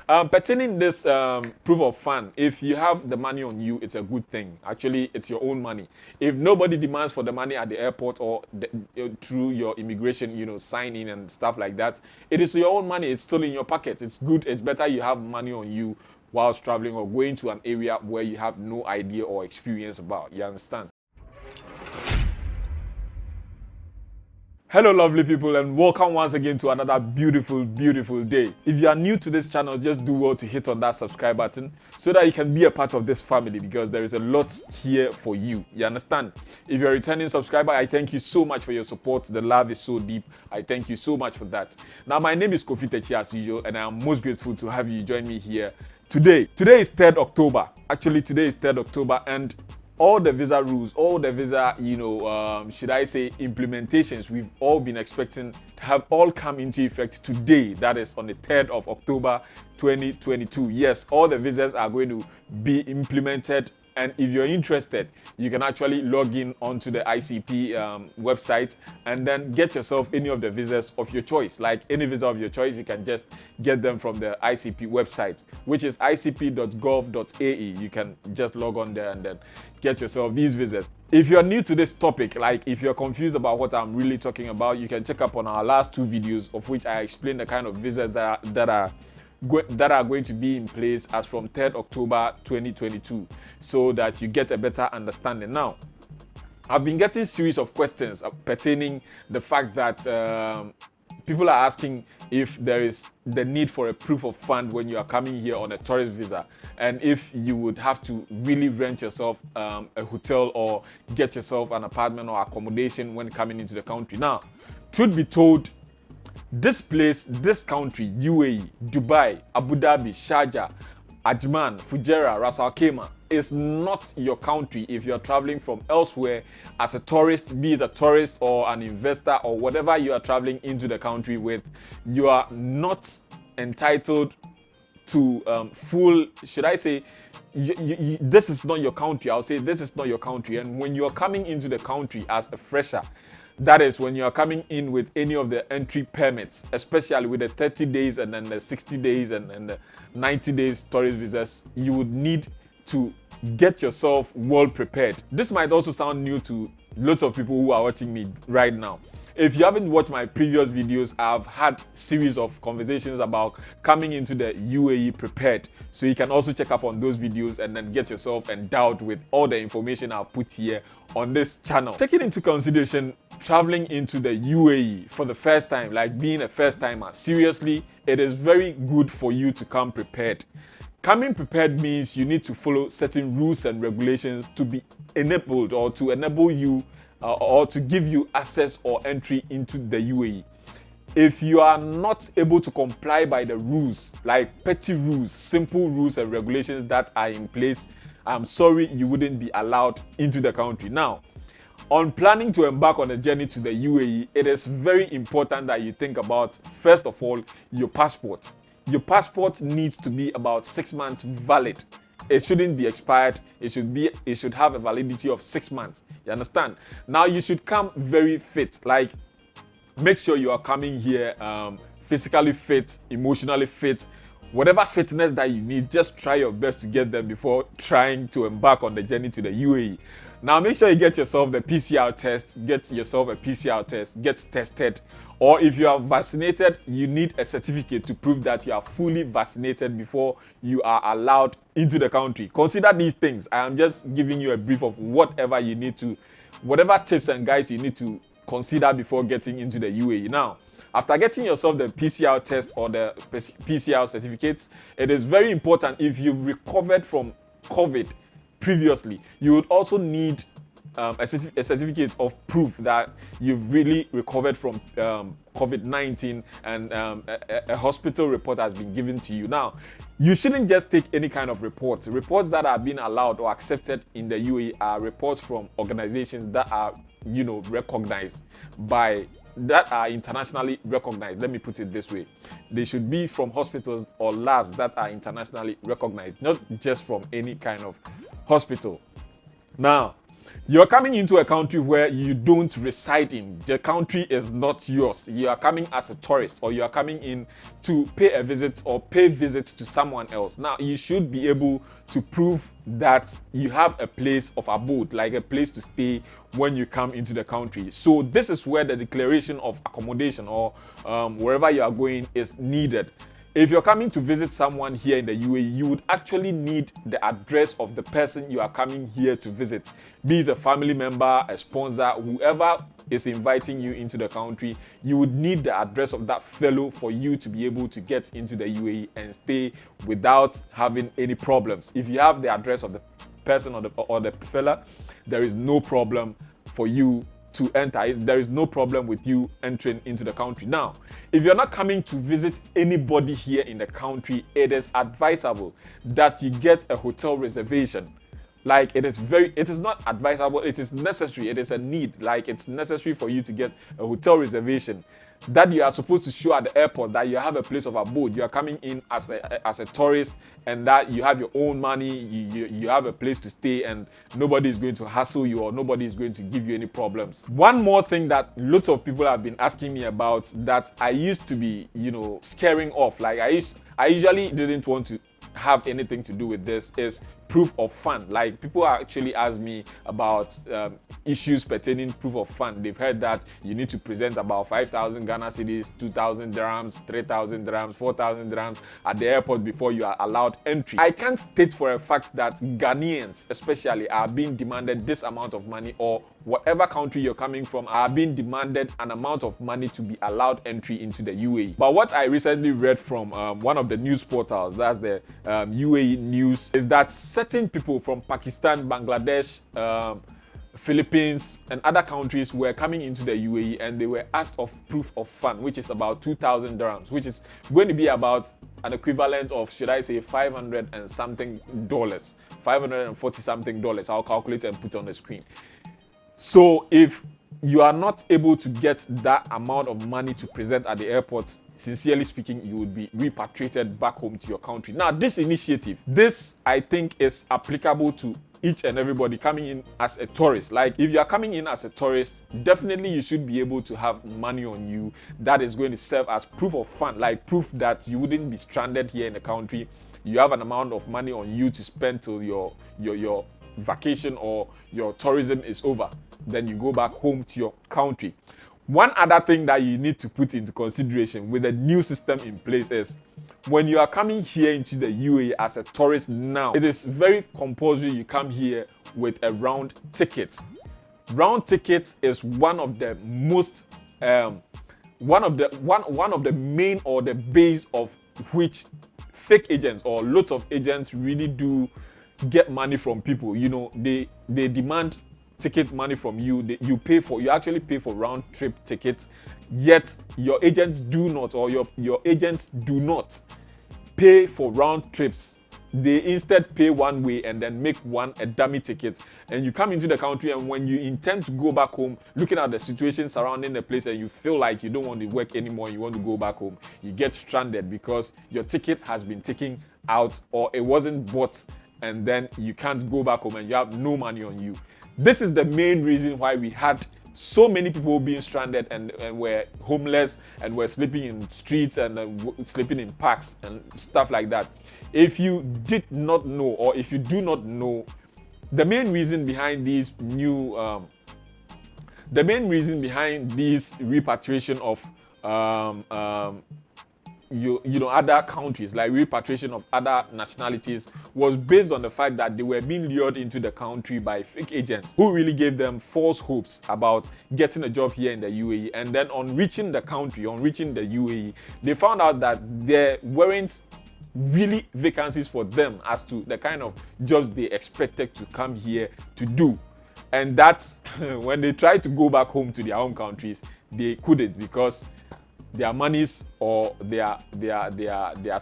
Pertaining this proof of fund, if you have the money on you, it's a good thing. Actually, it's your own money. If nobody demands for the money at the airport or through your immigration, sign in and stuff like that, it is your own money. It's still in your pocket. It's good. It's better you have money on you whilst traveling or going to an area where you have no idea or experience about. You understand? Hello lovely people, and welcome once again to another beautiful day. If you are new to this channel, just do well to hit on that subscribe button so that you can be a part of this family, because there is a lot here for you. You understand? If you're a returning subscriber, I thank you so much for your support. The love is so deep. I thank you so much for that. Now, my name is Kofi Techi as usual, and I am most grateful to have you join me here today. Today is 3rd October. Actually, today is 3rd October, and all the visa rules, all the visa, should I say, implementations we've all been expecting have all come into effect today. That is on the 3rd of October 2022. Yes, all the visas are going to be implemented. And if you're interested, you can actually log in onto the ICP website and then get yourself any of the visas of your choice. Like any visa of your choice, you can just get them from the ICP website, which is icp.gov.ae. You can just log on there and then get yourself these visas. If you're new to this topic, like if you're confused about what I'm really talking about, you can check up on our last 2 videos of which I explain the kind of visas that are going to be in place as from 3rd October 2022, so that you get a better understanding. Now, I've been getting series of questions pertaining the fact that people are asking if there is the need for a proof of fund when you are coming here on a tourist visa, and if you would have to really rent yourself a hotel or get yourself an apartment or accommodation when coming into the country. Now, truth be told, this place, this country, UAE, Dubai, Abu Dhabi, Sharjah, Ajman, Fujairah, Ras Al Khaimah, is not your country if you're traveling from elsewhere as a tourist, be it a tourist or an investor or whatever you are traveling into the country with. You are not entitled to full, should I say, this is not your country. I'll say this is not your country. And when you're coming into the country as a fresher, that is when you are coming in with any of the entry permits, especially with the 30 days and then the 60 days and the 90 days tourist visas, you would need to get yourself well prepared. This might also sound new to lots of people who are watching me right now. If you haven't watched my previous videos, I've had series of conversations about coming into the UAE prepared. So you can also check up on those videos and then get yourself endowed with all the information I've put here on this channel. Taking into consideration traveling into the UAE for the first time, like being a first timer, seriously, it is very good for you to come prepared. Coming prepared means you need to follow certain rules and regulations to be enabled or to enable you or to give you access or entry into the UAE. If you are not able to comply by the rules, like petty rules, simple rules and regulations that are in place, I'm sorry, you wouldn't be allowed into the country. Now, on planning to embark on a journey to the UAE, it is very important that you think about, first of all, your passport. Your passport needs to be about 6 months valid. It shouldn't be expired. It should have a validity of 6 months. You understand? Now, you should come very fit. Like, make sure you are coming here physically fit, emotionally fit. Whatever fitness that you need, just try your best to get them before trying to embark on the journey to the UAE. Now, make sure you get yourself the PCR test, get yourself a PCR test, get tested. Or if you are vaccinated, you need a certificate to prove that you are fully vaccinated before you are allowed into the country. Consider these things. I am just giving you a brief of whatever tips and guides you need to consider before getting into the UAE. Now, after getting yourself the PCR test or the PCR certificates, it is very important, if you've recovered from COVID previously, you would also need a certificate of proof that you've really recovered from COVID-19 and a hospital report has been given to you. Now, you shouldn't just take any kind of reports. Reports that are being allowed or accepted in the UAE are reports from organizations that are, recognized by, that are internationally recognized. Let me put it this way. They should be from hospitals or labs that are internationally recognized, not just from any kind of hospital. Now, You're coming into a country where you don't reside in. The country is not yours. You are coming as a tourist, or you are coming in to pay a visit or pay visits to someone else. Now, you should be able to prove that you have a place of abode, like a place to stay when you come into the country. So this is where the declaration of accommodation, or wherever you are going, is needed. If you're coming to visit someone here in the UAE, you would actually need the address of the person you are coming here to visit. Be it a family member, a sponsor, whoever is inviting you into the country, you would need the address of that fellow for you to be able to get into the UAE and stay without having any problems. If you have the address of the person or the fella, there is no problem for you to enter. There is no problem with you entering into the country. Now, if you're not coming to visit anybody here in the country, it is advisable that you get a hotel reservation. Like, it is not advisable, it is necessary, it is a need. Like, it's necessary for you to get a hotel reservation that you are supposed to show at the airport that you have a place of abode. You are coming in as a tourist, and that you have your own money, you have a place to stay, and nobody is going to hassle you, or nobody is going to give you any problems. One more thing that lots of people have been asking me about, that I used to be, scaring off. Like, I usually didn't want to have anything to do with this, is proof of fund. Like, people actually ask me about issues pertaining proof of fund. They've heard that you need to present about 5,000 Ghana cedis, 2,000 dirhams, 3,000 dirhams, 4,000 dirhams at the airport before you are allowed entry. I can't state for a fact that Ghanaians especially are being demanded this amount of money, or whatever country you're coming from are being demanded an amount of money to be allowed entry into the UAE. But what I recently read from one of the news portals, that's the UAE News, is that certain people from Pakistan, Bangladesh, Philippines, and other countries were coming into the UAE, and they were asked of proof of fund, which is about 2,000 dirhams, which is going to be about an equivalent of, should I say, $500 and something dollars, $540 something dollars. I'll calculate and put on the screen. So if you are not able to get that amount of money to present at the airport, sincerely speaking, you would be repatriated back home to your country. Now, this initiative, this I think is applicable to each and everybody coming in as a tourist. Like, if you are coming in as a tourist, definitely you should be able to have money on you that is going to serve as proof of fund, like proof that you wouldn't be stranded here in the country. You have an amount of money on you to spend till your vacation or your tourism is over. Then you go back home to your country. One other thing that you need to put into consideration with the new system in place is, when you are coming here into the UAE as a tourist now, it is very compulsory you come here with a round ticket. Round ticket is one of the most one of the main, or the base of which fake agents or lots of agents really do get money from people. They demand ticket money from you. You actually pay for round trip tickets, yet your agents do not, or your agents do not pay for round trips. They instead pay one way and then make one a dummy ticket, and you come into the country, and when you intend to go back home, looking at the situation surrounding the place, and you feel like you don't want to work anymore, you want to go back home, you get stranded because your ticket has been taken out, or it wasn't bought, and then you can't go back home and you have no money on you. This is the main reason why we had so many people being stranded and were homeless, and were sleeping in streets, and sleeping in parks and stuff like that. If you did not know, or if you do not know, the main reason behind these repatriation of other countries, like repatriation of other nationalities, was based on the fact that they were being lured into the country by fake agents who really gave them false hopes about getting a job here in the UAE. And then on reaching the UAE, they found out that there weren't really vacancies for them as to the kind of jobs they expected to come here to do. And that's when they tried to go back home to their home countries, they couldn't, because their monies or their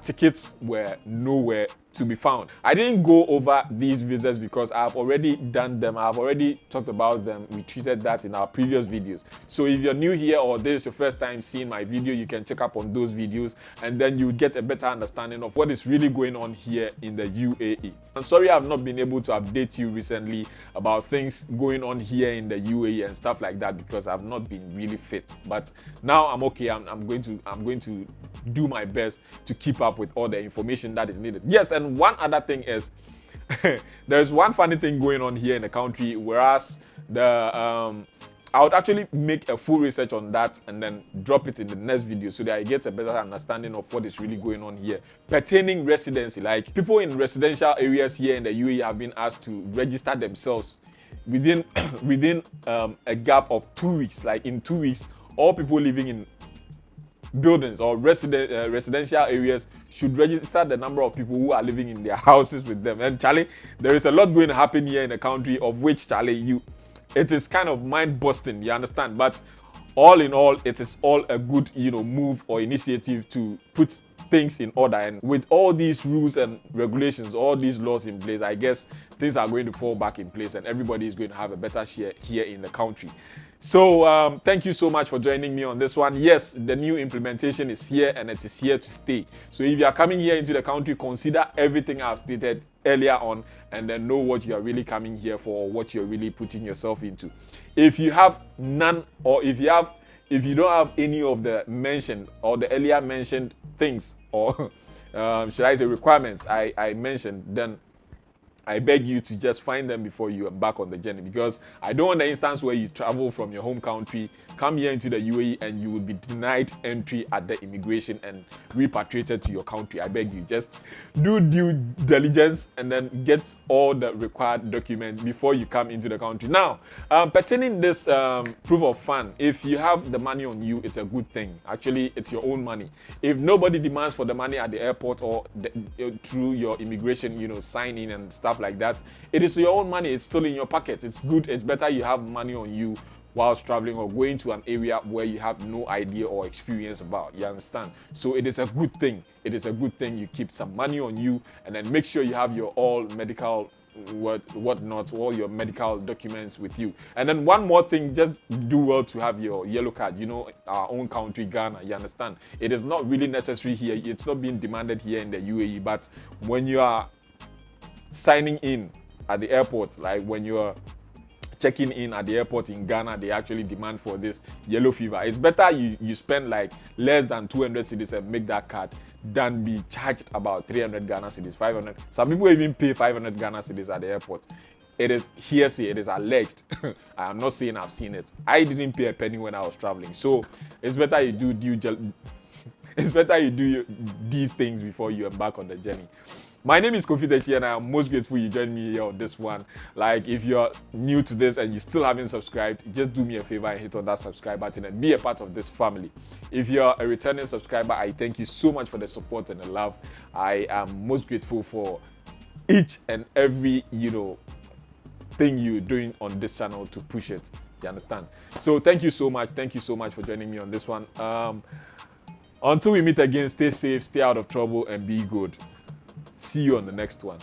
tickets were nowhere to be found. I didn't go over these visas because I've already done them. I've already talked about them. We treated that in our previous videos. So if you're new here or this is your first time seeing my video, you can check up on those videos and then you get a better understanding of what is really going on here in the UAE. I'm sorry I've not been able to update you recently about things going on here in the UAE and stuff like that because I've not been really fit. But now I'm okay. I'm going to do my best to keep up with all the information that is needed. Yes, and one other thing is there's one funny thing going on here in the country, whereas I would actually make a full research on that and then drop it in the next video so that I get a better understanding of what is really going on here pertaining residency. Like, people in residential areas here in the UAE have been asked to register themselves within a gap of 2 weeks. Like, in 2 weeks, all people living in buildings or residential areas should register the number of people who are living in their houses with them. And Charlie, there is a lot going to happen here in the country, of which, Charlie, it is kind of mind-busting, you understand? But all in all, it is all a good, move or initiative to put things in order. And with all these rules and regulations, all these laws in place, I guess things are going to fall back in place and everybody is going to have a better share here in the country. So thank you so much for joining me on this one. Yes, the new implementation is here and it is here to stay. So if you are coming here into the country, consider everything I've stated earlier on and then know what you are really coming here for or what you're really putting yourself into. If you have none, or if you don't have any of the mentioned or the earlier mentioned things, or should I say requirements I mentioned, then I beg you to just find them before you embark on the journey, because I don't want the instance where you travel from your home country, come here into the UAE, and you will be denied entry at the immigration and repatriated to your country. I beg you, just do due diligence and then get all the required documents before you come into the country. Now, pertaining this proof of fund, if you have the money on you, it's a good thing. Actually, it's your own money. If nobody demands for the money at the airport or through your immigration, sign in and stuff like that, it is your own money. It's still in your pocket. It's good. It's better you have money on you whilst traveling or going to an area where you have no idea or experience about. You understand? So it is a good thing. It is a good thing you keep some money on you and then make sure you have your all medical whatnot, all your medical documents with you. And then one more thing, just do well to have your yellow card. Our own country, Ghana, you understand? It is not really necessary here. It's not being demanded here in the UAE, but when you are signing in at the airport, like when you're checking in at the airport in Ghana, they actually demand for this yellow fever. It's better you spend like less than 200 cedis and make that card than be charged about 300 Ghana cedis, 500. Some people even pay 500 Ghana cedis at the airport. It is hearsay, it is alleged. I am not saying I've seen it. I didn't pay a penny when I was traveling. So it's better you do these things before you embark on the journey. My name is Kofi Techi and I am most grateful you joined me here on this one. Like, if you're new to this and you still haven't subscribed, just do me a favor and hit on that subscribe button and be a part of this family. If you're a returning subscriber, I thank you so much for the support and the love. I am most grateful for each and every, thing you're doing on this channel to push it. You understand? So thank you so much. Thank you so much for joining me on this one. Until we meet again, stay safe, stay out of trouble, and be good. See you on the next one.